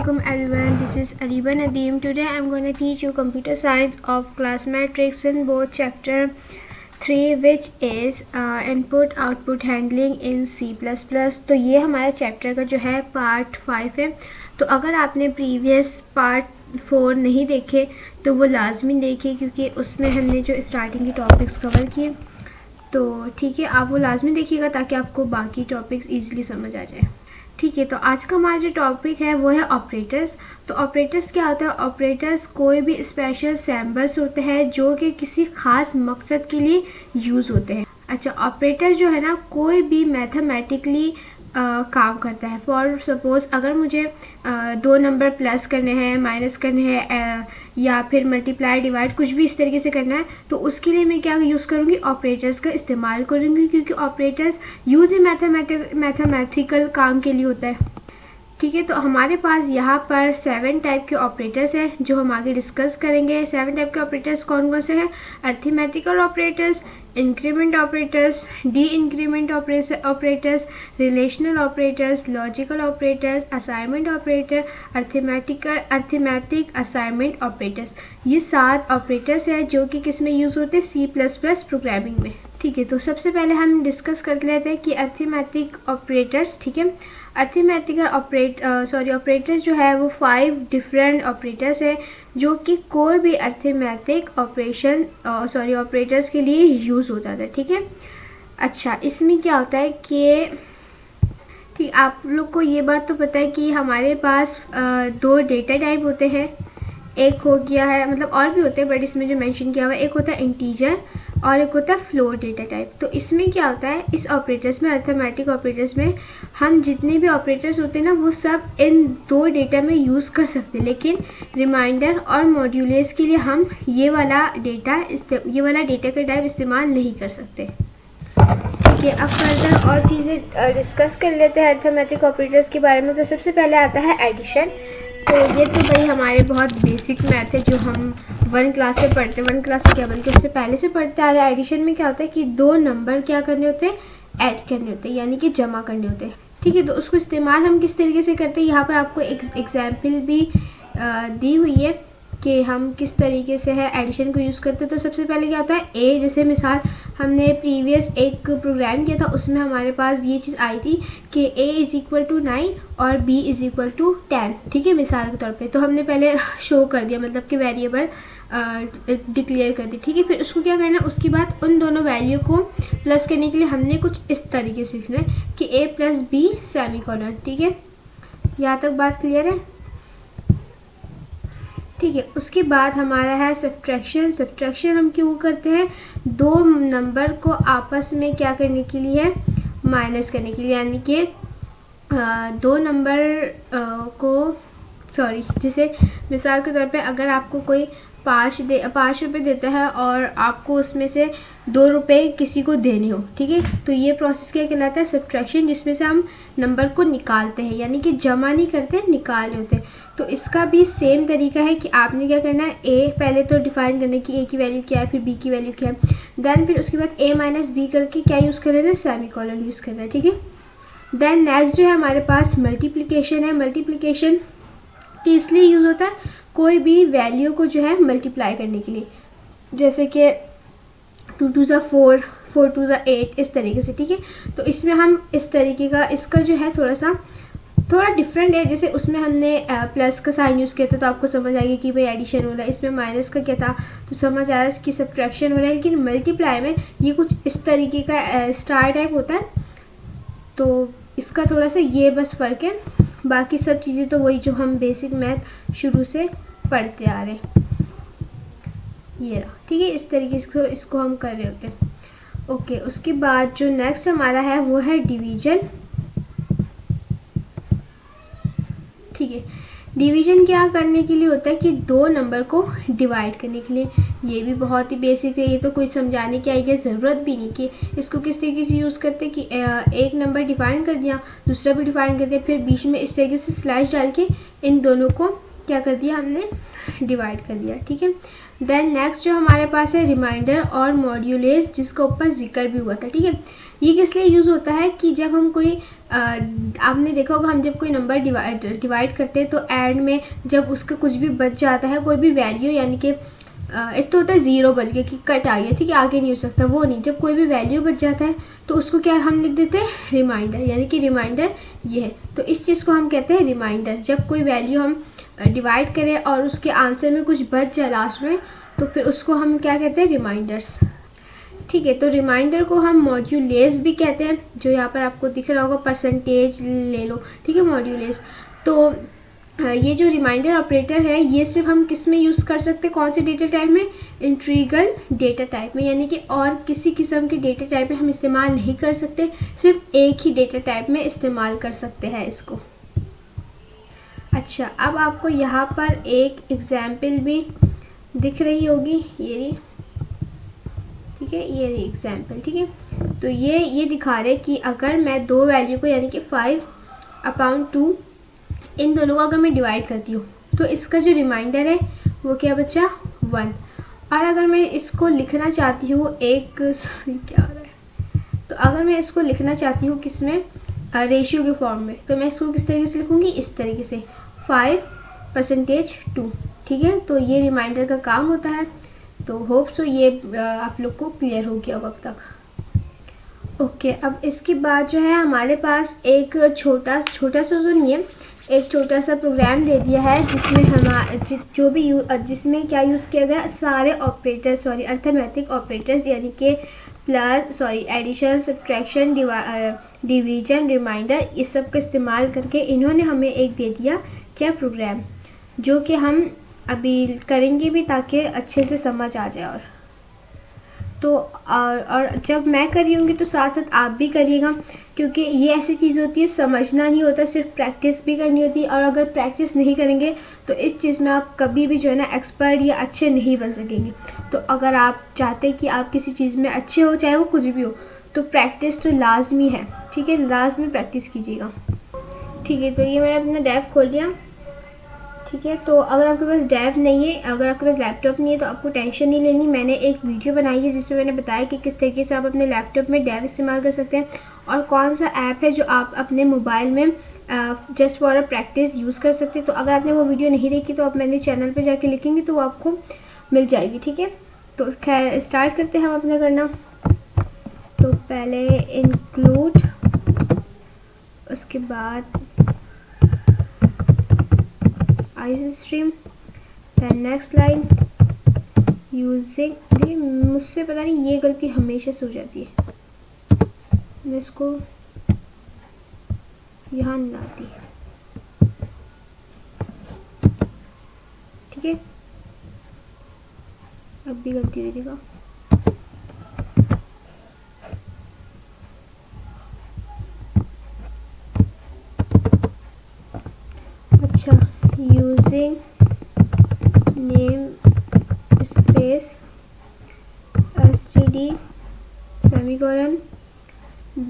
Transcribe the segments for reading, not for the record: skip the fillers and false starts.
Welcome everyone, this is Ariba Nadeem. Today I am going to teach you computer science of class matrix in both chapter 3 which is input output handling in C++. तो ये हमारा chapter का जो है part 5 है. तो अगर आपने प्रीवियस पार्ट 4 नहीं देखे तो वो लाजमी देखिए क्योंकि उसमें हमने जो स्टार्टिंग के टॉपिक्स कवर किए. तो ठीक है, आप वो लाजमी देखिएगा ताकि आपको बाकी टॉपिक्स ईजिली समझ आ जाए. ठीक है, तो आज का हमारा जो टॉपिक है वो है ऑपरेटर्स. तो ऑपरेटर्स क्या होता है? ऑपरेटर्स कोई भी स्पेशल सिंबल्स होते हैं जो कि किसी ख़ास मकसद के लिए यूज़ होते हैं. अच्छा, ऑपरेटर जो है ना कोई भी मैथमेटिकली काम करता है. फॉर सपोज़ अगर मुझे 2 नंबर प्लस करने हैं, माइनस करने हैं या फिर मल्टीप्लाई डिवाइड कुछ भी इस तरीके से करना है तो उसके लिए मैं क्या यूज़ करूँगी? ऑपरेटर्स का इस्तेमाल करूँगी क्योंकि ऑपरेटर्स यूज़ ही मैथमेटिकल काम के लिए होता है. ठीक है, तो हमारे पास यहाँ पर 7 टाइप के ऑपरेटर्स हैं जो हम आगे डिस्कस करेंगे. 7 टाइप के ऑपरेटर्स कौन कौन से हैं? Arithmetical operators, increment operators, D increment operators, relational operators, logical operators, assignment operator, arithmetic assignment operators. ये 7 ऑपरेटर्स हैं जो कि किस में यूज़ होते हैं? C++ प्रोग्रामिंग में. ठीक है, तो सबसे पहले हम डिस्कस कर लेते हैं कि अरिथमेटिक ऑपरेटर्स. ठीक है, अरिथमेटिकल ऑपरेटर्स जो है वो 5 डिफरेंट ऑपरेटर्स हैं जो कि कोई भी अरिथमेटिक ऑपरेटर्स के लिए यूज़ होता था. ठीक है, अच्छा इसमें क्या होता है कि ठीक आप लोग को ये बात तो पता है कि हमारे पास 2 डेटा टाइप होते हैं. एक हो गया है, मतलब और भी होते हैं बट इसमें जो मेंशन किया हुआ है, एक होता है इंटीजर और एक होता है फ्लोट डेटा टाइप. तो इसमें क्या होता है, इस ऑपरेटर्स में अरिथमेटिक ऑपरेटर्स में हम जितने भी ऑपरेटर्स होते हैं ना वो सब इन 2 डेटा में यूज़ कर सकते हैं, लेकिन रिमाइंडर और मॉड्यूलस के लिए हम ये वाला डेटा का टाइप इस्तेमाल नहीं कर सकते. ठीक है, अब फर्दर और चीज़ें डिस्कस कर लेते हैं अरिथमेटिक ऑपरेटर्स के बारे में. तो सबसे पहले आता है एडिशन. तो ये तो भाई हमारे बहुत बेसिक मैथ है जो हम 1 क्लास से पढ़ते हैं. 1 क्लास से क्या बल्कि उससे पहले से पढ़ते आ रहे हैं. एडिशन में क्या होता है कि 2 नंबर क्या करने होते हैं? ऐड करने होते हैं, यानी कि जमा करने होते हैं. ठीक है, तो उसको इस्तेमाल हम किस तरीके से करते हैं यहाँ पर आपको एक एग्जाम्पल भी दी हुई है कि हम किस तरीके से है एडिशन को यूज़ करते हैं. तो सबसे पहले क्या होता है? ए, जैसे मिसाल हमने प्रीवियस एक प्रोग्राम किया था उसमें हमारे पास ये चीज़ आई थी कि a = 9 और b = 10. ठीक है, मिसाल के तौर पे तो हमने पहले शो कर दिया, मतलब कि वेरिएबल डिक्लेयर कर दी. ठीक है, फिर उसको क्या करना है? उसके बाद उन दोनों वैल्यू को प्लस करने के लिए हमने कुछ इस तरीके से लिखना है कि a + b सेमीकोलन. ठीक है, यहाँ तक बात क्लियर है? ठीक है, उसके बाद हमारा है सब्ट्रैक्शन. सब्ट्रैक्शन हम क्यों करते हैं? 2 नंबर को आपस में क्या करने के लिए? माइनस करने के लिए, यानी कि 2 नंबर जैसे मिसाल के तौर पे अगर आपको कोई 5 रुपये देता है और आपको उसमें से 2 रुपये किसी को देने हो. ठीक है, तो ये प्रोसेस क्या कहलाता है? सब्ट्रैक्शन, जिसमें से हम नंबर को निकालते हैं, यानी कि जमा नहीं करते, निकाल रहे होते हैं. तो इसका भी सेम तरीका है कि आपने क्या करना है? ए पहले तो डिफाइन करना है कि ए की वैल्यू क्या है, फिर बी की वैल्यू क्या है, देन फिर उसके बाद a - b करके क्या यूज़ कर रहे हैं? सेमीकोलन यूज़ कर रहे हैं. ठीक है, देन नेक्स्ट जो है हमारे पास मल्टीप्लिकेशन है. मल्टीप्लिकेशन इसलिए यूज़ होता है कोई भी वैल्यू को जो है मल्टीप्लाई करने के लिए, जैसे कि 2 × 2 = 4, 4 × 2 = 8, इस तरीके से. ठीक है, तो इसमें हम इस तरीके का इसका जो है थोड़ा डिफरेंट है. जैसे उसमें हमने प्लस का साइन यूज़ किया था तो आपको समझ आएगी कि भाई एडिशन हो रहा है. इसमें माइनस का क्या था तो समझ आ रहा है इसकी सब्ट्रैक्शन हो रहा है. लेकिन मल्टीप्लाई में ये कुछ इस तरीके का स्टार टाइप होता है. तो इसका थोड़ा सा ये बस फ़र्क है, बाकी सब चीज़ें तो वही जो हम बेसिक मैथ शुरू से पढ़ते आ रहे हैं. ये रहा. ठीक है, इस तरीके से इसको हम कर रहे होते हैं. ओके, उसके बाद जो नेक्स्ट हमारा है वो है डिवीजन. ठीक है, डिवीजन क्या करने के लिए होता है कि 2 नंबर को डिवाइड करने के लिए. ये भी बहुत ही बेसिक है, ये तो कोई समझाने की आइडिया ज़रूरत भी नहीं कि इसको किस तरीके से यूज़ करते हैं कि एक नंबर डिफाइन कर दिया, दूसरा भी डिफाइन कर दिया, फिर बीच में इस तरीके से स्लैश डाल के इन दोनों को क्या कर दिया? हमने डिवाइड कर दिया. ठीक है, देन नेक्स्ट जो हमारे पास है रिमाइंडर और मॉड्यूलस, जिसका ऊपर जिक्र भी हुआ था. ठीक है, ये किस लिए यूज़ होता है कि जब हम कोई आपने देखा होगा हम जब कोई नंबर डिवाइड करते हैं तो एंड में जब उसका कुछ भी बच जाता है, कोई भी वैल्यू, यानी कि एक तो होता है ज़ीरो बच गया कि कट आ गया, ठीक है, आगे नहीं हो सकता, वो नहीं, जब कोई भी वैल्यू बच जाता है तो उसको क्या हम लिख देते हैं, रिमाइंडर, यानी कि रिमाइंडर ये है। तो इस चीज़ को हम कहते हैं रिमाइंडर। जब कोई वैल्यू हम डिवाइड करें और उसके आंसर में कुछ बच जाए लास्ट में, तो फिर उसको हम क्या कहते हैं, रिमाइंडर्स। ठीक है, तो रिमाइंडर को हम मॉड्यूलेस भी कहते हैं, जो यहाँ पर आपको दिख रहा होगा, परसेंटेज ले लो, ठीक है, मॉड्यूलेस। तो ये जो रिमाइंडर ऑपरेटर है ये सिर्फ हम किस में यूज़ कर सकते हैं, कौन से डेटा टाइप में, इंटीग्रल डेटा टाइप में, यानी कि और किसी किस्म के डेटा टाइप में हम इस्तेमाल नहीं कर सकते, सिर्फ एक ही डेटा टाइप में इस्तेमाल कर सकते हैं इसको। अच्छा, अब आपको यहाँ पर एक एग्जाम्पल भी दिख रही होगी, ये रही, ठीक है, ये रही एग्जाम्पल, ठीक है। तो ये दिखा रहे कि अगर मैं दो वैल्यू को, यानी कि 5/2, इन दोनों को अगर मैं डिवाइड करती हूँ तो इसका जो रिमाइंडर है वो क्या बचा, 1। और अगर मैं इसको लिखना चाहती हूँ एक क्या हो रहा है, तो अगर मैं इसको लिखना चाहती हूँ किस में, रेशियो के फॉर्म में, तो मैं इसको किस तरीके से लिखूँगी, इस तरीके से 5%2, ठीक है। तो ये रिमाइंडर का काम होता है। तो होप सो ये आप लोग को क्लियर हो गया होगा अब तक। ओके, अब इसके बाद जो है हमारे पास एक छोटा सा तो नहीं है, एक छोटा सा प्रोग्राम दे दिया है जिसमें जिसमें क्या यूज़ किया गया, सारे ऑपरेटर्स, अर्थमेटिक ऑपरेटर्स, यानी कि एडिशन, सब्ट्रैक्शन, डिवीजन, रिमाइंडर, इस सब का इस्तेमाल करके इन्होंने हमें एक दे दिया क्या, प्रोग्राम, जो कि हम अभी करेंगे भी ताकि अच्छे से समझ आ जाए। और जब मैं कर रही हूँगी तो साथ साथ आप भी करिएगा, क्योंकि ये ऐसी चीज़ होती है, समझना नहीं होता, सिर्फ प्रैक्टिस भी करनी होती है। और अगर प्रैक्टिस नहीं करेंगे तो इस चीज़ में आप कभी भी जो है ना एक्सपर्ट या अच्छे नहीं बन सकेंगे। तो अगर आप चाहते हैं कि आप किसी चीज़ में अच्छे हो, चाहे वो कुछ भी हो, तो प्रैक्टिस तो लाजमी है, ठीक है, लाजमी प्रैक्टिस कीजिएगा। ठीक है, तो ये मैंने अपना डेव खोल लिया, ठीक है। तो अगर आपके पास डेव नहीं है, अगर आपके पास लैपटॉप नहीं है, तो आपको टेंशन नहीं लेनी। मैंने एक वीडियो बनाई है जिसमें मैंने बताया कि किस तरीके से आप अपने लैपटॉप में डेव इस्तेमाल कर सकते हैं और कौन सा ऐप है जो आप अपने मोबाइल में just for a practice use कर सकते हैं। तो अगर आपने वो वीडियो नहीं देखी तो आप मेरे चैनल पर जाके लिखेंगे तो वो आपको मिल जाएगी, ठीक है। तो खैर स्टार्ट करते हैं हम अपना करना। तो पहले इंक्लूड, उसके बाद ICStream, then next line using, देखिए मुझसे पता नहीं ये गलती हमेशा से हो जाती है, मैं इसको यहाँ नहीं लाती, ठीक है, अब भी गलती हुई, देखा। अच्छा, using name space std semicolon,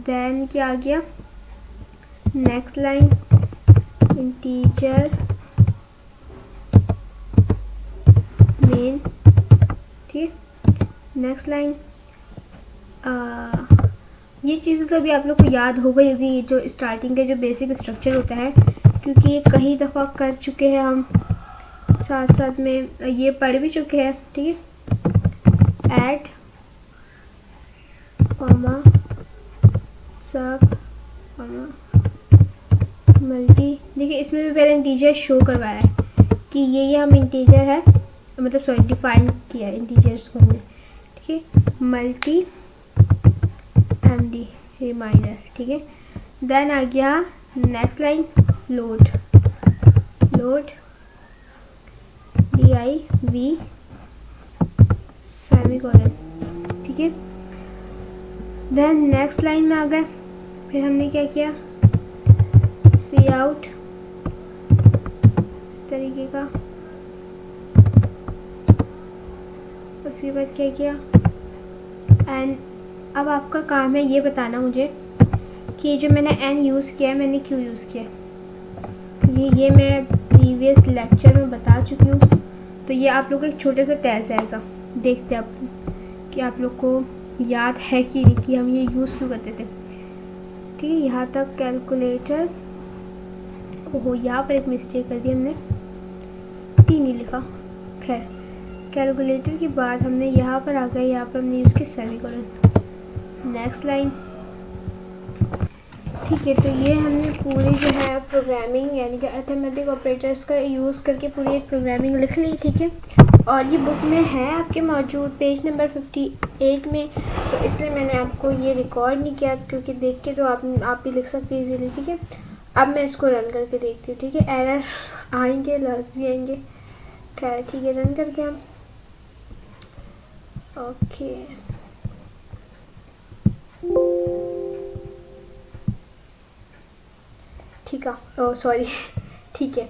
then क्या आ गया, next line integer main, ठीक है, next line। ये चीज़ तो अभी आप लोग को याद हो गई होगी, ये जो स्टार्टिंग का जो बेसिक स्ट्रक्चर होता है, क्योंकि ये कई दफ़ा कर चुके हैं हम, साथ साथ में ये पढ़ भी चुके हैं, ठीक है। ऐड, कॉमा, सब, कॉमा, मल्टी, देखिए इसमें भी पहले इंटीजर शो करवाया है कि ये हम इंटीजर है, मतलब डिफाइन किया है इंटीजर्स को हमने, ठीक है। मल्टी MD रिमाइंडर, ठीक है। देन आ गया next line load div semicolon, ठीक है। देन नेक्स्ट लाइन में आ गए, फिर हमने क्या किया, सी आउट, इस तरीके का, उसके बाद क्या किया, एंड अब आपका काम है ये बताना मुझे कि जो मैंने एन यूज़ किया है मैंने क्यों यूज़ किया। ये मैं प्रीवियस लेक्चर में बता चुकी हूँ। तो ये आप लोग का एक छोटा सा टेस्ट है, ऐसा देखते हैं आप कि आप लोग को याद है कि हम ये यूज़ क्यों करते थे। ठीक है, यहाँ तक कैलकुलेटर। ओहो, यहाँ पर एक मिस्टेक कर दी हमने, 3 ही लिखा। खैर, कैलकुलेटर के बाद हमने यहाँ पर आ गए, यहाँ पर हमने यूज़ किया सेमीकोलन। Next line. ठीक है, तो ये हमने पूरी जो है प्रोग्रामिंग यानी कि अर्थमेटिक ऑपरेटर्स का यूज़ करके पूरी एक प्रोग्रामिंग लिख ली। ठीक है, और ये बुक में है आपके मौजूद पेज नंबर 58 में, तो इसलिए मैंने आपको ये रिकॉर्ड नहीं किया, क्योंकि देख के तो आप भी लिख सकते हैं इजीली। ठीक है, अब मैं इसको रन करके देखती हूँ। ठीक है, एरर आएंगे, लाजमी आएंगे। खैर ठीक है, रन करते हैं हम। ओके, ठीक है, ओह सॉरी। ठीक है,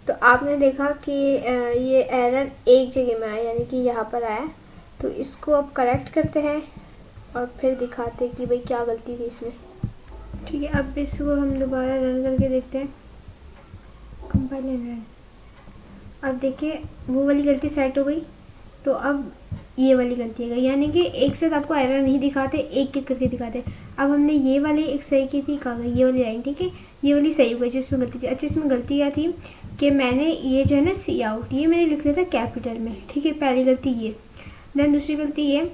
तो आपने देखा कि ये एरर एक जगह में आया, यानी कि यहाँ पर आया। तो इसको अब करेक्ट करते हैं और फिर दिखाते हैं कि भाई क्या गलती थी इसमें। ठीक है, अब इसको हम दोबारा रन करके देखते हैं। Compile run. अब देखिए वो वाली गलती सेट हो गई, तो अब ये वाली गलती है गई, यानी कि एक साथ आपको एरर नहीं दिखाते, एक एक करके दिखाते। अब हमने ये वाली एक सही की थी, कहाँ गई ये वाली लाइन। ठीक है, ये वाली सही हो गई जिसमें गलती थी। अच्छा, इसमें गलती क्या थी कि मैंने ये जो है ना सी आउट, ये मैंने लिख लिया था कैपिटल में। ठीक है, पहली गलती ये। देन दूसरी गलती ये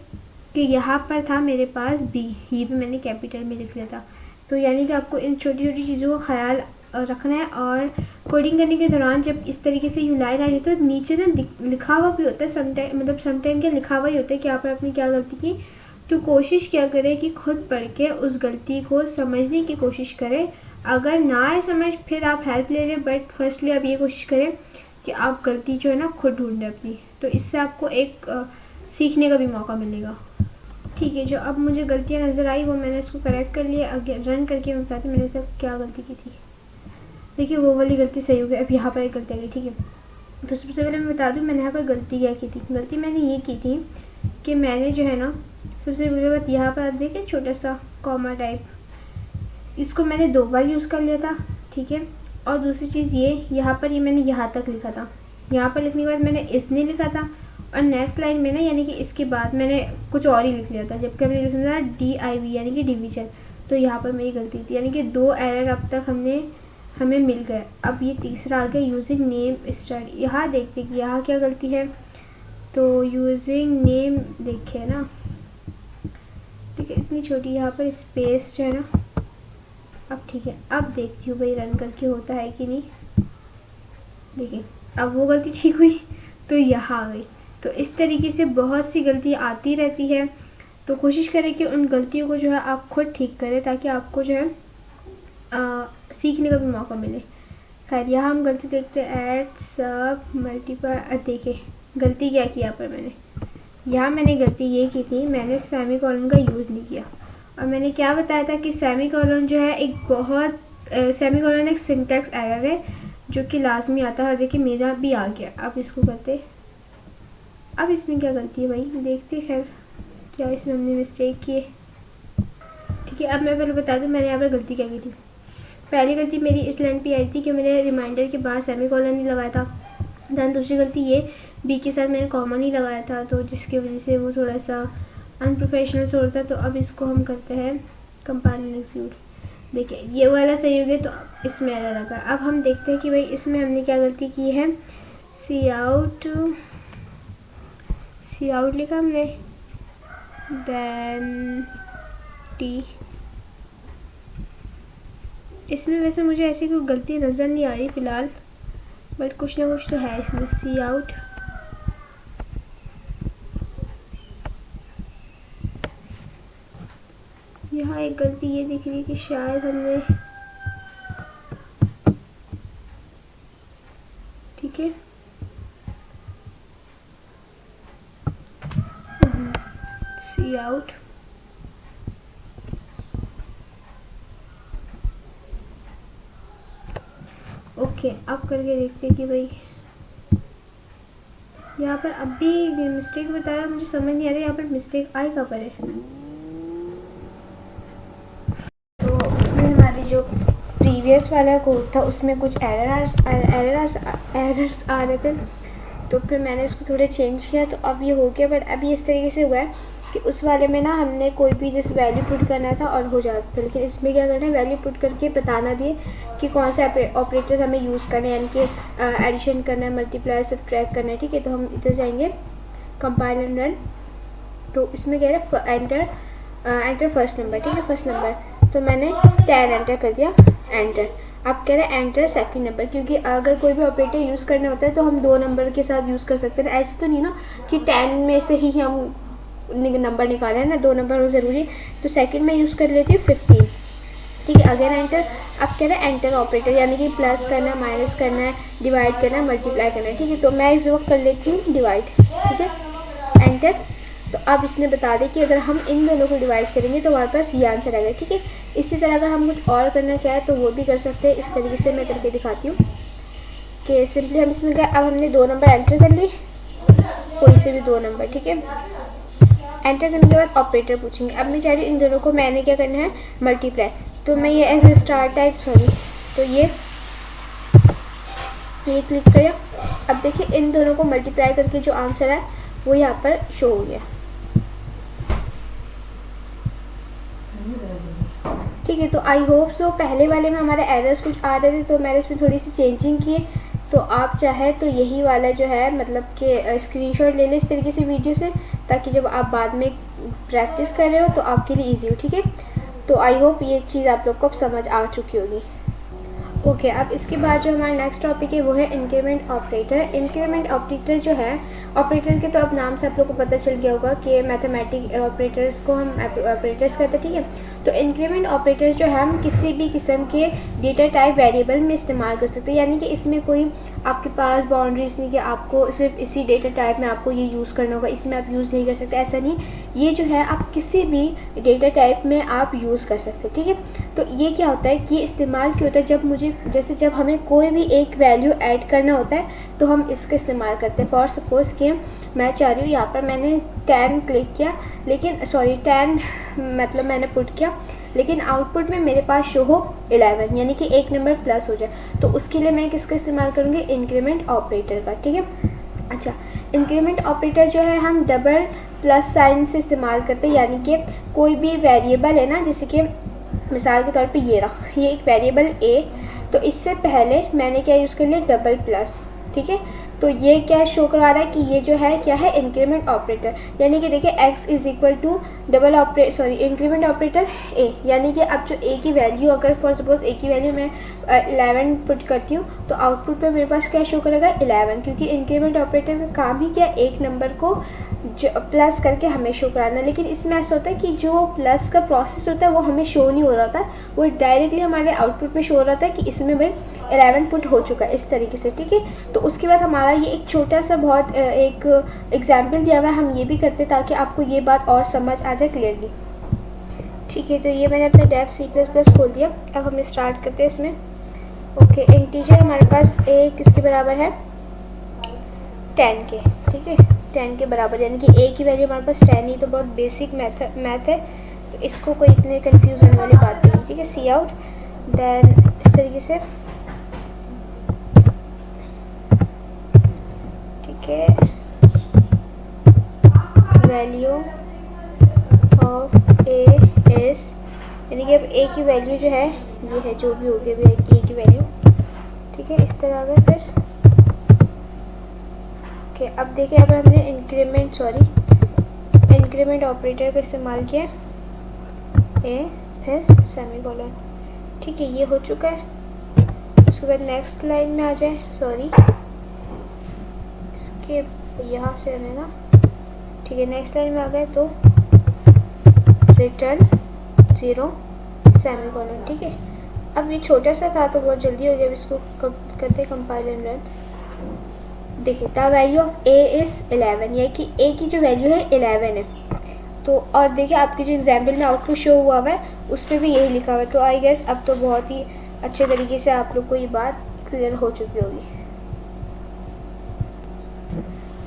कि यहाँ पर था मेरे पास बी, ये भी मैंने कैपिटल में लिख लिया था। तो यानी कि आपको इन छोटी छोटी चीज़ों का ख्याल रखना है, और कोडिंग करने के दौरान जब इस तरीके से यू लाइन आई तो नीचे ना लिखा हुआ भी होता है समटाइम, मतलब समटाइम क्या लिखा हुआ ही होता है कि यहाँ पर आपने क्या गलती की। तो कोशिश क्या करें कि खुद पढ़ के उस गलती को समझने की कोशिश करें। अगर ना आए समझ फिर आप हेल्प ले लें, बट फर्स्टली आप ये कोशिश करें कि आप गलती जो है ना खुद ढूंढें अपनी, तो इससे आपको एक सीखने का भी मौका मिलेगा। ठीक है, जो अब मुझे गलतियाँ नज़र आई वो मैंने इसको करेक्ट कर लिया। आगे रन करके मैं बताती हूँ मैंने इससे क्या गलती की थी। देखिए वो वाली गलती सही हो गई, अब यहाँ पर एक गलती आ गई। ठीक है, तो सबसे पहले मैं बता दूँ मैंने यहाँ पर गलती क्या की थी। गलती मैंने ये की थी कि मैंने जो है ना सबसे पहले बात यहाँ पर आप देखिए छोटा सा कॉमा टाइप, इसको मैंने 2 बार यूज़ कर लिया था। ठीक है, और दूसरी चीज़ ये यहाँ पर ये मैंने यहाँ तक लिखा था, यहाँ पर लिखने के बाद मैंने इसने लिखा था, और नेक्स्ट लाइन में ना यानी कि इसके बाद मैंने कुछ और ही लिख लिया था, जबकि मैंने लिखना था DIV यानी कि डिवीजन। तो यहाँ पर मेरी गलती थी, यानी कि 2 एरर अब तक हमें मिल गए। अब ये तीसरा आ गया यूजिंग नेम स्टार्ट। यहाँ देखते कि यहाँ क्या गलती है। तो यूजिंग नेम देखिए ना, ठीक है, इतनी छोटी यहाँ पर स्पेस जो है ना। अब ठीक है, अब देखती हूँ भाई रन करके होता है कि नहीं। देखिए अब वो गलती ठीक हुई तो यहाँ आ गई। तो इस तरीके से बहुत सी गलती आती रहती है, तो कोशिश करें कि उन गलतियों को जो है आप खुद ठीक करें, ताकि आपको जो है सीखने का भी मौका मिले। खैर यहाँ हम गलती देखते हैं, ऐड सब मल्टीपल। देखिए गलती क्या की यहाँ पर मैंने गलती ये की थी, मैंने सेमीकोलन का यूज़ नहीं किया। और मैंने क्या बताया था कि सेमीकोलन जो है एक बहुत सेमीकोलन एक सिंटैक्स एरर है जो कि लाजमी आता है। और देखिए मेरा भी आ गया। अब इसको करते, अब इसमें क्या गलती है भाई देखते। खैर क्या इसमें हमने मिस्टेक की है। ठीक है, अब मैं पहले बता दूँ मैंने यहाँ पर गलती क्या की थी। पहली गलती मेरी इस लाइन पे आई थी कि मैंने रिमाइंडर के बाद सेमीकोलन नहीं लगाया था। दैन दूसरी गलती ये बी के साथ मैंने कॉमा नहीं लगाया था, तो जिसकी वजह से वो थोड़ा सा अनप्रोफेशनल से होता है। तो अब इसको हम करते हैं कंपाइल एंड एग्जीक्यूट। देखिए ये वाला सही हो गया, तो इसमें एरर लगा। अब हम देखते हैं कि भाई इसमें हमने क्या गलती की है। सी आउट लिखा हमने, देन टी। इसमें वैसे मुझे ऐसी कोई गलती नज़र नहीं आ रही फ़िलहाल, बट कुछ ना कुछ तो है इसमें। सी आउट, यहाँ एक गलती ये दिख रही है कि शायद हमने, ठीक है, सी आउट। ओके, अब करके देखते हैं कि भाई यहाँ पर अब भी मिस्टेक बताया, मुझे समझ नहीं आ रहा यहाँ पर मिस्टेक आई कहाँ पर है। तो उसमें हमारी जो प्रीवियस वाला कोड था उसमें कुछ एरर्स आ रहे थे, तो फिर मैंने इसको थोड़ा चेंज किया, तो अब ये हो गया। बट अभी इस तरीके से हुआ है कि उस वाले में ना हमने कोई भी जैसे वैल्यू पुट करना था और हो जाता था, लेकिन इसमें क्या करना है, वैल्यू पुट करके बताना भी है कि कौन सा ऑपरेटर्स हमें यूज़ करना है, यानी कि एडिशन करना है, मल्टीप्लाई, सब्ट्रैक्ट करना है। ठीक है, तो हम इधर जाएंगे कंपाइल एंड रन। तो इसमें कह रहा है एंटर फर्स्ट नंबर। ठीक है, फर्स्ट नंबर, तो मैंने 10 एंटर कर दिया, एंटर। अब कह रहे हैं एंटर सेकंड नंबर, क्योंकि अगर कोई भी ऑपरेटर यूज़ करना होता है तो हम 2 नंबर के साथ यूज़ कर सकते हैं। ऐसे तो नहीं ना कि 10 में से ही हम नंबर निकाल रहे हैं ना, 2 नंबर ज़रूरी। तो सेकंड में यूज़ कर लेती हूँ 15। ठीक है, अगेन एंटर। अब कह रहे हैं एंटर ऑपरेटर, यानी कि प्लस करना है, माइनस करना है, डिवाइड करना है, मल्टीप्लाई करना है। ठीक है, तो मैं इस वक्त कर लेती हूँ डिवाइड। ठीक है, एंटर। तो अब इसने बता दें कि अगर हम इन दोनों को डिवाइड करेंगे तो हमारे पास ये आंसर आएगा। ठीक है, इसी तरह अगर हम कुछ और करना चाहें तो वो भी कर सकते हैं। इस तरीके से मैं करके दिखाती हूँ कि सिंपली हम इसमें गए। अब हमने 2 नंबर एंटर कर ली, कोई से भी 2 नंबर। ठीक है, एंटर करने के बाद ऑपरेटर पूछेंगे। अब मैं चाह रही हूँ इन दोनों को मैंने क्या करना है, मल्टीप्लाई। तो मैं ये एज ए स्टार टाइप, तो ये क्लिक किया। अब देखिए इन दोनों को मल्टीप्लाई करके जो आंसर है वो यहाँ पर शो हो गया। ठीक है, तो आई होप सो पहले वाले में हमारे एरर्स कुछ आ रहे थे तो मैंने इसमें थोड़ी सी चेंजिंग की है। तो आप चाहे तो यही वाला जो है मतलब कि स्क्रीनशॉट ले लें इस तरीके से वीडियो से, ताकि जब आप बाद में प्रैक्टिस कर रहे हो तो आपके लिए ईजी हो। ठीक है, तो आई होप ये चीज़ आप लोग को अब समझ आ चुकी होगी। ओके, अब इसके बाद जो हमारा नेक्स्ट टॉपिक है वो है इंक्रीमेंट ऑपरेटर। इंक्रीमेंट ऑपरेटर जो है, ऑपरेटर के तो अब नाम से आप लोग को पता चल गया होगा कि मैथमेटिक ऑपरेटर्स को हम ऑपरेटर्स कहते हैं। ठीक है, तो इंक्रीमेंट ऑपरेटर्स जो है हम किसी भी किस्म के डेटा टाइप वेरिएबल में इस्तेमाल कर सकते हैं, यानी कि इसमें कोई आपके पास बाउंड्रीज नहीं कि आपको सिर्फ इसी डेटा टाइप में आपको ये यूज़ करना होगा, इसमें आप यूज़ नहीं कर सकते, ऐसा नहीं। ये जो है आप किसी भी डेटा टाइप में आप यूज़ कर सकते हैं। ठीक है, तो ये क्या होता है कि ये इस्तेमाल क्यों होता है, जब हमें कोई भी एक वैल्यू ऐड करना होता है तो हम इसका इस्तेमाल करते हैं। फॉर सपोज कि मैं चाह रही हूँ, यहाँ पर मैंने 10 क्लिक किया, लेकिन 10 मतलब मैंने पुट किया, लेकिन आउटपुट में मेरे पास शो हो 11, यानी कि एक नंबर प्लस हो जाए। तो उसके लिए मैं किसका इस्तेमाल करूँगी, इंक्रीमेंट ऑपरेटर का। ठीक है, अच्छा, इंक्रीमेंट ऑपरेटर जो है हम डबल प्लस साइन से इस्तेमाल करते हैं, यानी कि कोई भी वेरिएबल है ना, जैसे कि मिसाल के तौर पे ये रहा, ये एक वेरिएबल ए, तो इससे पहले मैंने क्या यूज़ कर लिया, डबल प्लस। ठीक है, तो ये क्या शो करवा रहा है कि ये जो है क्या है, इंक्रीमेंट ऑपरेटर, यानी कि देखिए x is equal to increment operator a, यानी कि अब जो a की वैल्यू, अगर फॉर सपोज a की वैल्यू मैं 11 पुट करती हूँ तो आउटपुट पे मेरे पास क्या शो करेगा, 11, क्योंकि इंक्रीमेंट ऑपरेटर का काम ही क्या, एक नंबर को प्लस करके हमें शो कराना। लेकिन इसमें ऐसा होता है कि जो प्लस का प्रोसेस होता है वो हमें शो नहीं हो रहा होता, वो डायरेक्टली हमारे आउटपुट में शो हो रहा था कि इसमें भाई 11 पुट हो चुका है, इस तरीके से। ठीक है, तो उसके बाद हमारा ये एक छोटा सा बहुत एक एग्जाम्पल दिया हुआ है, हम ये भी करते ताकि आपको ये बात और समझ आ जाए क्लियरली। ठीक है, तो ये मैंने अपने डेव C++ खोल दिया। अब हम स्टार्ट करते हैं इसमें। ओके, इंटीजर हमारे पास a किसके बराबर है, 10 के। ठीक है, 10 के बराबर, यानी कि a की वैल्यू हमारे पास 10 ही, तो बहुत बेसिक मैथ है, तो इसको कोई इतने कंफ्यूज होने वाली बात नहीं। ठीक है, सी आउट, देन इस तरीके से। ठीक है, वैल्यू ऑफ a इज, यानी कि अब a की वैल्यू जो है ये है, जो भी होगी अभी a की वैल्यू। ठीक है, इस तरह से फिर अब देखिए, अब हमने इंक्रीमेंट ऑपरेटर का इस्तेमाल किया, ए फिर सेमीकोलन। ठीक है, ये हो चुका है। उसके बाद नेक्स्ट लाइन में आ जाए, इसके यहाँ से है ना। ठीक है, नेक्स्ट लाइन में आ गए तो रिटर्न 0 सेमीकोलन। ठीक है, अब ये छोटा सा था तो बहुत जल्दी हो गया। अब इसको करते कंपाइल एंड रन। देखिए, the value of a is 11, ये कि a की जो वैल्यू है 11 है। तो और देखिए आपके जो एग्जाम्पल में आउटपुट शो हुआ है उस पर भी यही लिखा हुआ है। तो आई गेस अब तो बहुत ही अच्छे तरीके से आप लोग को ये बात क्लियर हो चुकी होगी।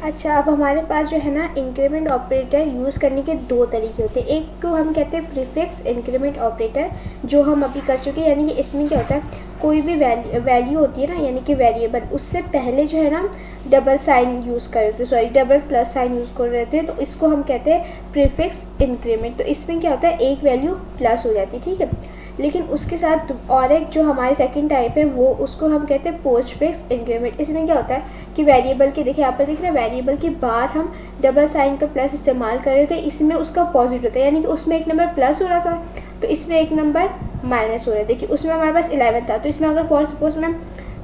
अच्छा, अब हमारे पास जो है ना इंक्रीमेंट ऑपरेटर यूज़ करने के 2 तरीके होते हैं। एक को हम कहते हैं प्रीफिक्स इंक्रीमेंट ऑपरेटर, जो हम अभी कर चुके हैं, यानी कि इसमें क्या होता है, कोई भी वैल्यू होती है ना, यानी कि वेरिएबल, उससे पहले जो है ना डबल साइन यूज़ कर रहे थे, sorry double plus sign use कर रहे थे, तो इसको हम कहते हैं प्रीफिक्स इंक्रीमेंट। तो इसमें क्या होता है, एक वैल्यू प्लस हो जाती है, ठीक है। लेकिन उसके साथ और एक जो हमारे सेकंड टाइप है वो, उसको हम कहते हैं पोस्टफिक्स इंक्रीमेंट। इसमें क्या होता है कि वेरिएबल के, देखिए यहाँ पर दिख रहा है, वेरिएबल के बाद हम डबल साइन का प्लस इस्तेमाल कर रहे थे, इसमें उसका अपोजिट होता है, यानी कि उसमें एक नंबर प्लस हो रहा था तो इसमें एक नंबर माइनस हो रहा है। देखिए उसमें हमारे पास 11 था, तो इसमें अगर फॉर सपोज मैं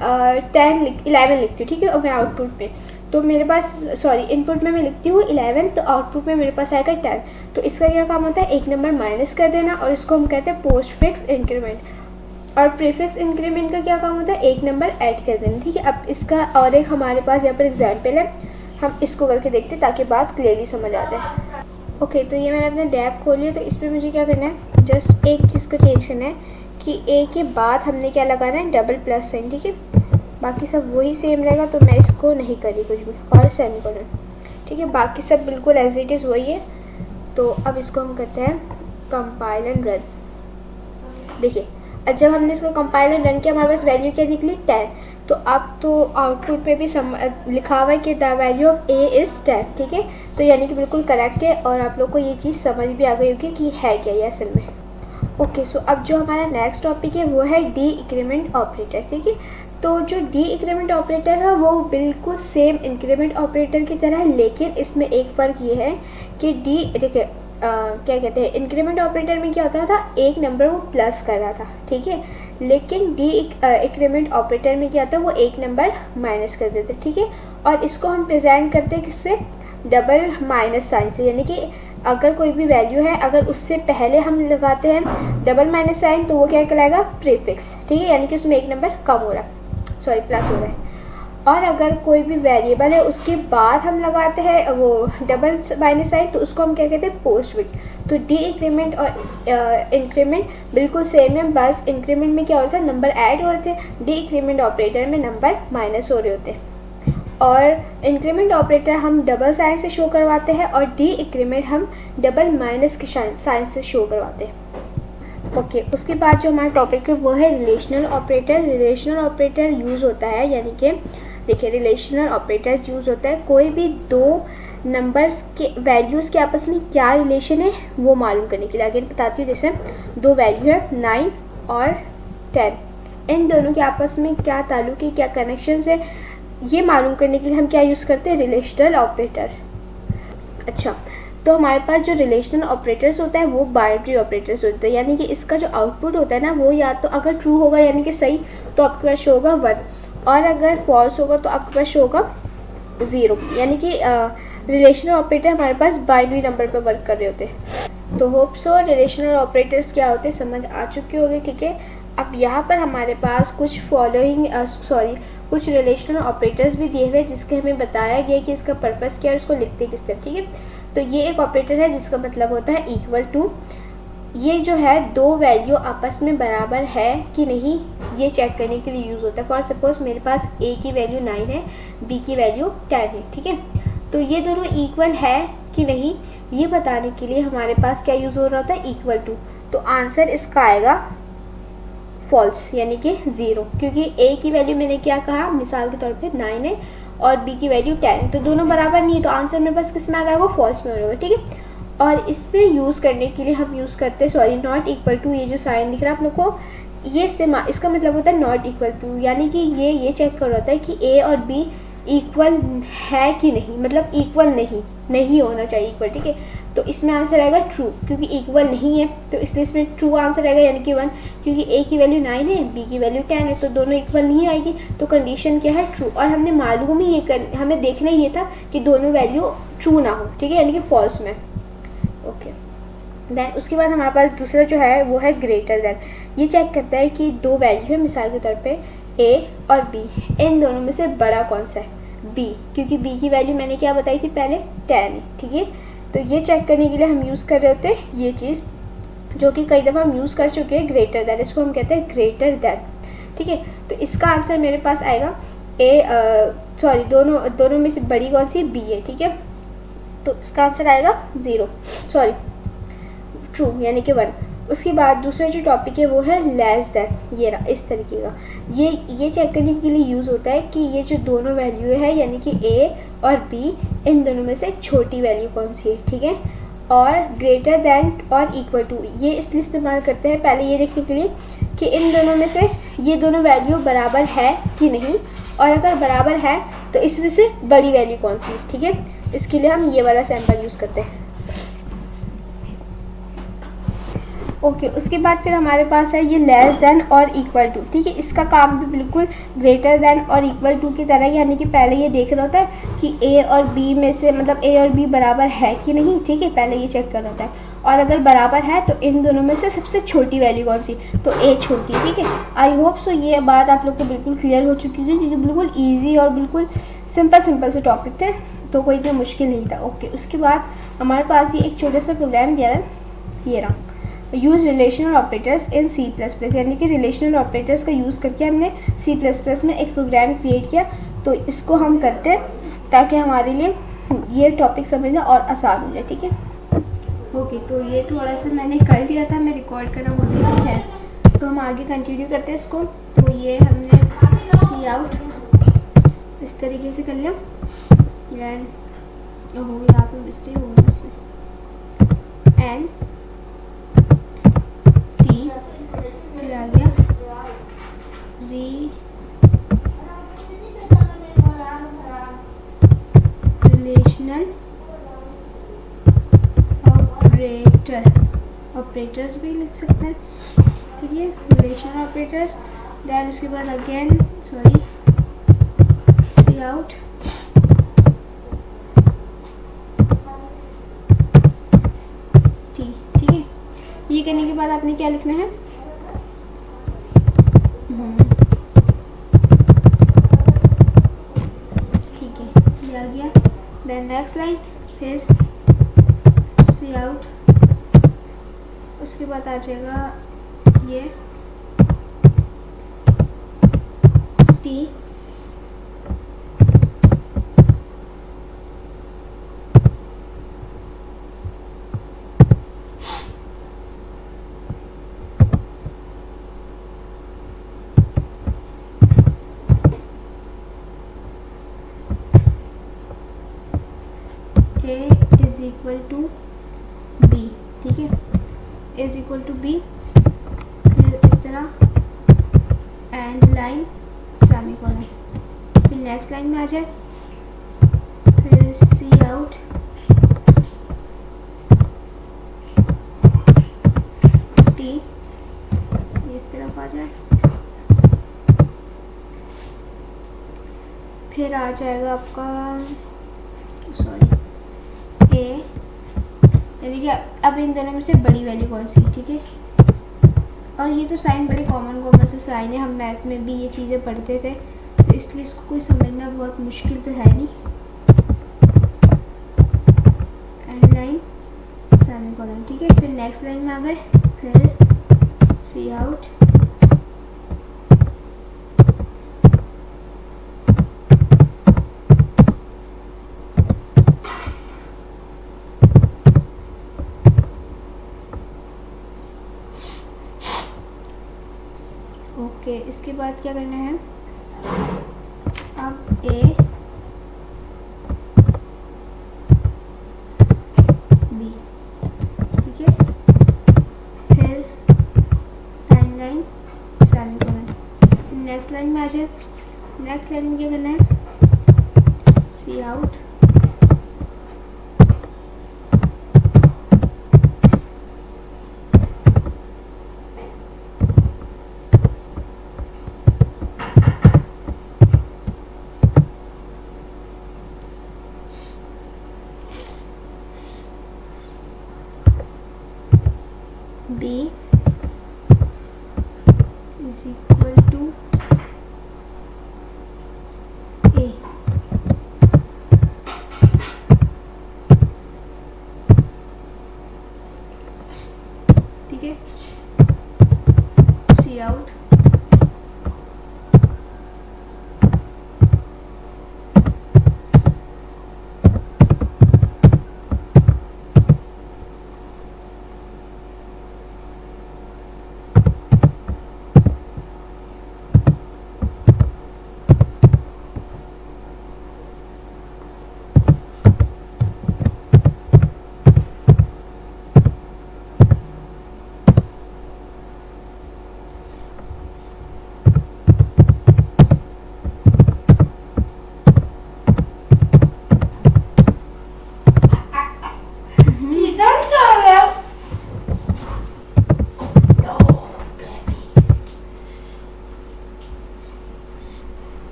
11 लिखती हूँ, ठीक है, और मैं आउटपुट में, तो मेरे पास, सॉरी इनपुट में मैं लिखती हूँ 11, तो आउटपुट में मेरे पास आएगा 10। तो इसका क्या काम होता है, एक नंबर माइनस कर देना, और इसको हम कहते हैं पोस्टफिक्स इंक्रीमेंट। और प्रीफिक्स इंक्रीमेंट का क्या काम होता है, एक नंबर ऐड कर देना, ठीक है। अब इसका और एक हमारे पास यहाँ पर एग्जाम्पल है, हम इसको करके देखते हैं ताकि बात क्लियरली समझ आ जाए। ओके, तो ये मैंने अपने डैप खोल लिया, तो इसमें मुझे क्या करना है, जस्ट एक चीज़ को चेंज करना है कि ए के बाद हमने क्या लगाना है, डबल प्लस साइन, ठीक है। बाकी सब वही सेम रहेगा, तो मैं इसको नहीं करी कुछ भी, और सेमीकोलन, ठीक है, बाकी सब बिल्कुल एज इट इज़ वही है। तो अब इसको हम करते हैं कंपाइल एंड रन। देखिए जब हमने इसको कंपाइल एंड रन किया, हमारे पास वैल्यू क्या निकली, 10। तो अब तो आउटपुट पे भी लिखा हुआ है कि the value of A is 10, ठीक है। तो यानी कि बिल्कुल करेक्ट है, और आप लोग को ये चीज़ समझ भी आ गई होगी कि है क्या ये असल में। ओके, सो अब जो हमारा नेक्स्ट टॉपिक है वो है डी इंक्रीमेंट ऑपरेटर, ठीक है। तो जो डी इंक्रीमेंट ऑपरेटर है वो बिल्कुल सेम इंक्रीमेंट ऑपरेटर की तरह है, लेकिन इसमें एक फ़र्क ये है कि डी, देखिए क्या कहते हैं, इंक्रीमेंट ऑपरेटर में क्या होता था, एक नंबर वो प्लस कर रहा था, ठीक है। लेकिन डी इंक्रीमेंट ऑपरेटर में क्या होता है, वो एक नंबर माइनस कर देते, ठीक है। और इसको हम प्रेजेंट करते हैं किससे, डबल माइनस साइन से, यानी कि अगर कोई भी वैल्यू है, अगर उससे पहले हम लगाते हैं डबल माइनस साइन, तो वो क्या कहलाएगा, प्रीफिक्स, ठीक है, यानी कि उसमें एक नंबर कम हो रहा है, सॉरी प्लस हो रहा है। और अगर कोई भी वेरिएबल है उसके बाद हम लगाते हैं वो डबल माइनस साइन, तो उसको हम क्या कहते हैं, पोस्टफिक्स। तो डी इंक्रीमेंट और इंक्रीमेंट बिल्कुल सेम है, बस इंक्रीमेंट में क्या होता है, नंबर ऐड हो रहे थे, डी इंक्रीमेंट ऑपरेटर में नंबर माइनस हो रहे होते हैं। और इंक्रीमेंट ऑपरेटर हम डबल साइन से शो करवाते हैं, और डी इंक्रीमेंट हम डबल माइनस के साइन से शो करवाते हैं। ओके, उसके बाद जो हमारा टॉपिक है वो है relational operator. Relational operator use होता है, यानी कि देखिए रिलेशनल ऑपरेटर्स यूज़ होता है कोई भी दो नंबर्स के वैल्यूज़ के आपस में क्या रिलेशन है वो मालूम करने के लिए। आगे बताती हूँ, जैसे दो वैल्यू है 9 और 10, इन दोनों के आपस में क्या ताल्लुक है, क्या कनेक्शंस है, ये मालूम करने के लिए हम क्या यूज़ करते हैं, रिलेशनल ऑपरेटर। अच्छा, तो हमारे पास जो रिलेशनल ऑपरेटर्स होता है वो बाइनरी ऑपरेटर्स होते हैं, यानी कि इसका जो आउटपुट होता है ना, वो या तो अगर ट्रू होगा यानी कि सही, तो आपके पास शो होगा 1, और अगर फॉल्स होगा तो आपके पास शो होगा 0, यानी कि रिलेशनल ऑपरेटर हमारे पास बाइनरी नंबर पर वर्क कर रहे होते हैं। तो होप सो रिलेशनल ऑपरेटर्स क्या होते हैं समझ आ चुके होंगे, ठीक है। अब यहाँ पर हमारे पास कुछ कुछ रिलेशनल ऑपरेटर्स भी दिए हुए, जिसके हमें बताया गया कि इसका पर्पस क्या है, उसको लिखते किस तरह, ठीक है। तो ये एक ऑपरेटर है जिसका मतलब होता है इक्वल टू। ये जो है दो वैल्यू आपस में बराबर है कि नहीं ये चेक करने के लिए यूज़ होता है। फॉर सपोज मेरे पास ए की वैल्यू 9 है, बी की वैल्यू 10 है, ठीक है। तो ये दोनों इक्वल है कि नहीं ये बताने के लिए हमारे पास क्या यूज़ हो रहा होता है, इक्वल टू। तो आंसर इसका आएगा फॉल्स, यानी कि 0, क्योंकि ए की वैल्यू मैंने क्या कहा, मिसाल के तौर पे 9 है और बी की वैल्यू 10 है, तो दोनों बराबर नहीं है, तो आंसर मेरे पास किस में आ रहा होगा, फॉल्स में होगा, ठीक है। और इसमें यूज़ करने के लिए हम यूज़ करते हैं, सॉरी नॉट इक्वल टू, ये जो साइन दिख रहा है आप लोग को, ये इस्तेमाल, इसका मतलब होता है नॉट इक्वल टू, यानी कि ये चेक कर रहा है कि ए और बी इक्वल है कि नहीं, मतलब इक्वल नहीं होना चाहिए इक्वल, ठीक है। तो इसमें आंसर आएगा ट्रू, क्योंकि इक्वल नहीं है तो इसलिए इसमें ट्रू आंसर आएगा, यानी कि 1, क्योंकि ए की वैल्यू 9 है, बी की वैल्यू 10 है, तो दोनों इक्वल नहीं आएगी, तो कंडीशन क्या है, ट्रू। और हमने मालूम ही हमें देखना ये था कि दोनों वैल्यू ट्रू ना हो, ठीक है, यानी कि फॉल्स में। ओके, देन उसके बाद हमारे पास दूसरा जो है वो है ग्रेटर देन। ये चेक करता है कि दो वैल्यू है, मिसाल के तौर पे ए और बी, इन दोनों में से बड़ा कौन सा है, बी, क्योंकि बी की वैल्यू मैंने क्या बताई थी पहले, 10 है, ठीक है। तो ये चेक करने के लिए हम यूज़ कर रहे होते हैं ये चीज़, जो कि कई दफ़ा हम यूज़ कर चुके हैं, ग्रेटर देन, इसको हम कहते हैं ग्रेटर देन, ठीक है। तो इसका आंसर मेरे पास आएगा दोनों में से बड़ी कौन सी, बी है, ठीक है। तो इसका आंसर आएगा ट्रू, यानी कि 1। उसके बाद दूसरा जो टॉपिक है वो है लेस देन, ये रहा इस तरीके का। ये चेक करने के लिए यूज़ होता है कि ये जो दोनों वैल्यू है यानी कि ए और बी, इन दोनों में से छोटी वैल्यू कौन सी है, ठीक है। और ग्रेटर दैन और इक्वल टू, ये इसलिए इस्तेमाल करते हैं पहले ये देखने के लिए कि इन दोनों में से ये दोनों वैल्यू बराबर है कि नहीं, और अगर बराबर है तो इसमें से बड़ी वैल्यू कौन सी है, ठीक है। इसके लिए हम ये वाला सैंपल यूज़ करते हैं। ओके, उसके बाद फिर हमारे पास है ये लेस देन और इक्वल टू, ठीक है। इसका काम भी बिल्कुल ग्रेटर देन और इक्वल टू की तरह, यानी कि पहले ये देख रहा होता है कि ए और बी में से मतलब ए और बी बराबर है कि नहीं, ठीक है, पहले ये चेक कर रहा होता है। और अगर बराबर है तो इन दोनों में से सबसे छोटी वैल्यू कौन सी, तो ए छोटी, ठीक है। आई होप सो ये बात आप लोग को बिल्कुल क्लियर हो चुकी है, क्योंकि बिल्कुल ईजी और बिल्कुल सिंपल से टॉपिक थे, तो कोई इतना मुश्किल नहीं था। ओके, उसके बाद हमारे पास ये एक छोटा सा प्रोग्राम दिया है, ये रहा, use relational operators in C plus plus, यानी कि रिलेशनल ऑपरेटर्स का यूज़ करके हमने सी प्लस प्लस में एक प्रोग्राम क्रिएट किया। तो इसको हम करते हैं ताकि हमारे लिए ये टॉपिक समझना और आसान हो जाए, ठीक है। ओके, तो ये थोड़ा सा मैंने कर लिया था, मैं रिकॉर्ड करना भूल गई है, तो हम आगे कंटिन्यू करते हैं इसको। तो ये हमने सी आउट इस तरीके से कर लिया, एंड ओहो यहाँ पे मिस्टेक हो गई इससे, एंड फिर आ गया रिलेशनल ऑपरेटर्स भी लिख सकते हैं, ठीक है, रिलेशनल ऑपरेटर्स। देन उसके बाद अगेन सी आउट, ठीक है। ये करने के बाद आपने क्या लिखना है, ठीक है, ये आ गया। देन नेक्स्ट लाइन, फिर सी आउट, उसके बाद आ जाएगा ये T, A is equal to B, ठीक है, इज इक्वल टू बी, फिर इस तरह एंड लाइन सेमीकोलन, फिर नेक्स्ट लाइन में आ जाए, फिर सी आउट, टी इस तरफ आ जाए, फिर आ जाएगा आपका ए, यानी कि अब इन दोनों में से बड़ी वैल्यू कौन सी, ठीक है। और ये तो साइन बड़े कॉमन से साइन है, हम मैथ में भी ये चीज़ें पढ़ते थे, तो इसलिए इसको कोई समझना बहुत मुश्किल तो है नहीं। एंड लाइन सेमीकोलन, ठीक है, फिर नेक्स्ट लाइन में आ गए, फिर सी आउट, ओके। इसके बाद क्या करना है, अब ए बी, ठीक है, फिर and line semicolon, next line में आ जाए। नेक्स्ट लाइन में क्या करना है, सी out, B is equal to A, ठीक है, सी आउट,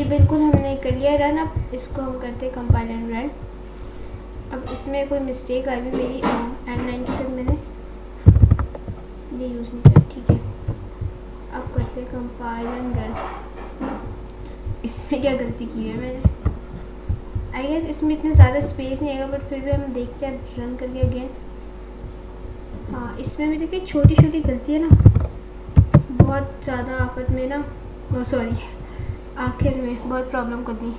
बिल्कुल हमने कर लिया रन। अब इसको हम करते हैं कंपाइल एंड रन। अब इसमें कोई मिस्टेक आई भी मेरी, एंड 9 के साथ मैंने ये यूज़ नहीं किया, ठीक है। अब करते हैं कंपाइल एंड रन। इसमें क्या गलती की है मैंने, आई गेस इसमें इतना ज़्यादा स्पेस नहीं आएगा, बट फिर भी हम देखते हैं रन करके अगेन। हाँ, इसमें भी देखिए छोटी छोटी गलती है ना, बहुत ज़्यादा आफत में ना, सॉरी आखिर में बहुत प्रॉब्लम करनी।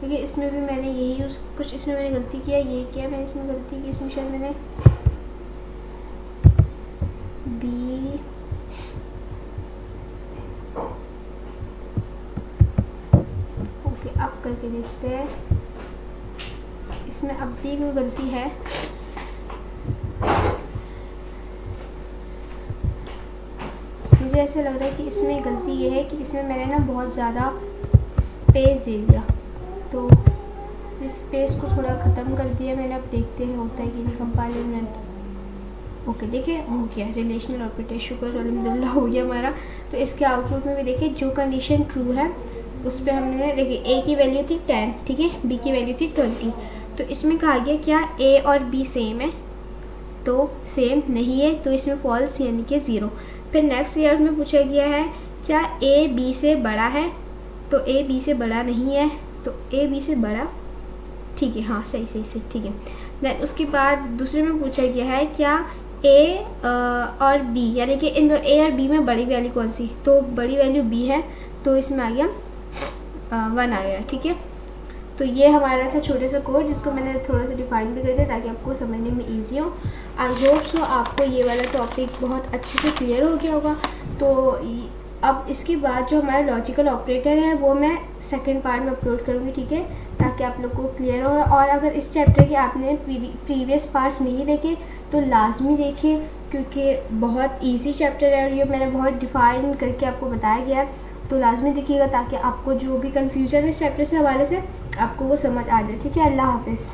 देखिए इसमें भी मैंने यही यूज़, कुछ इसमें मैंने गलती किया, ये किया मैंने इसमें गलती की, इसमें शायद मैंने बी ओके। अब करके देखते हैं इसमें अब भी कोई गलती है। मुझे ऐसा लग रहा है कि इसमें गलती ये है कि इसमें मैंने ना बहुत ज़्यादा स्पेस दे दिया, तो इस स्पेस को थोड़ा ख़त्म कर दिया मैंने। अब देखते हैं होता है कि नहीं कंपाइल एंड रन। ओके देखिए हो गया रिलेशनल ऑपरेटर, शुक्र अल्हम्दुलिल्लाह हो गया हमारा। तो इसके आउटपुट में भी देखिए जो कंडीशन ट्रू है उस पर हमने देखिए ए की वैल्यू थी 10, ठीक है, बी की वैल्यू थी 20। तो इसमें कहा गया क्या ए और बी सेम है, तो सेम नहीं है, तो इसमें फॉल्स यानी कि 0। फिर नेक्स्ट ईयर में पूछा गया है क्या ए बी से बड़ा है, तो ए बी से बड़ा नहीं है, तो ए बी से बड़ा, ठीक है, हाँ सही सही सही, ठीक है। देन उसके बाद दूसरे में पूछा गया है क्या ए और बी यानी कि इन ए और बी में बड़ी वैल्यू कौन सी, तो बड़ी वैल्यू बी है, तो इसमें आ गया 1 आ गया, ठीक है। तो ये हमारा था छोटे सा कोड जिसको मैंने थोड़ा सा डिफाइन भी कर दिया ताकि आपको समझने में ईजी हो। आई होप सो आपको ये वाला टॉपिक बहुत अच्छे से क्लियर हो गया होगा। तो अब इसके बाद जो हमारा लॉजिकल ऑपरेटर है वो मैं सेकंड पार्ट में अपलोड करूँगी, ठीक है, ताकि आप लोग को क्लियर हो। और अगर इस चैप्टर के आपने प्रीवियस पार्ट्स नहीं देखे तो लाजमी देखिए, क्योंकि बहुत ईजी चैप्टर है और ये मैंने बहुत डिफाइन करके आपको बताया गया है। तो लाजमी देखिएगा ताकि आपको जो भी कन्फ्यूज़न है इस चैप्टर से हवाले से आपको वो समझ आ जाए, ठीक है। अल्लाह हाफिज़।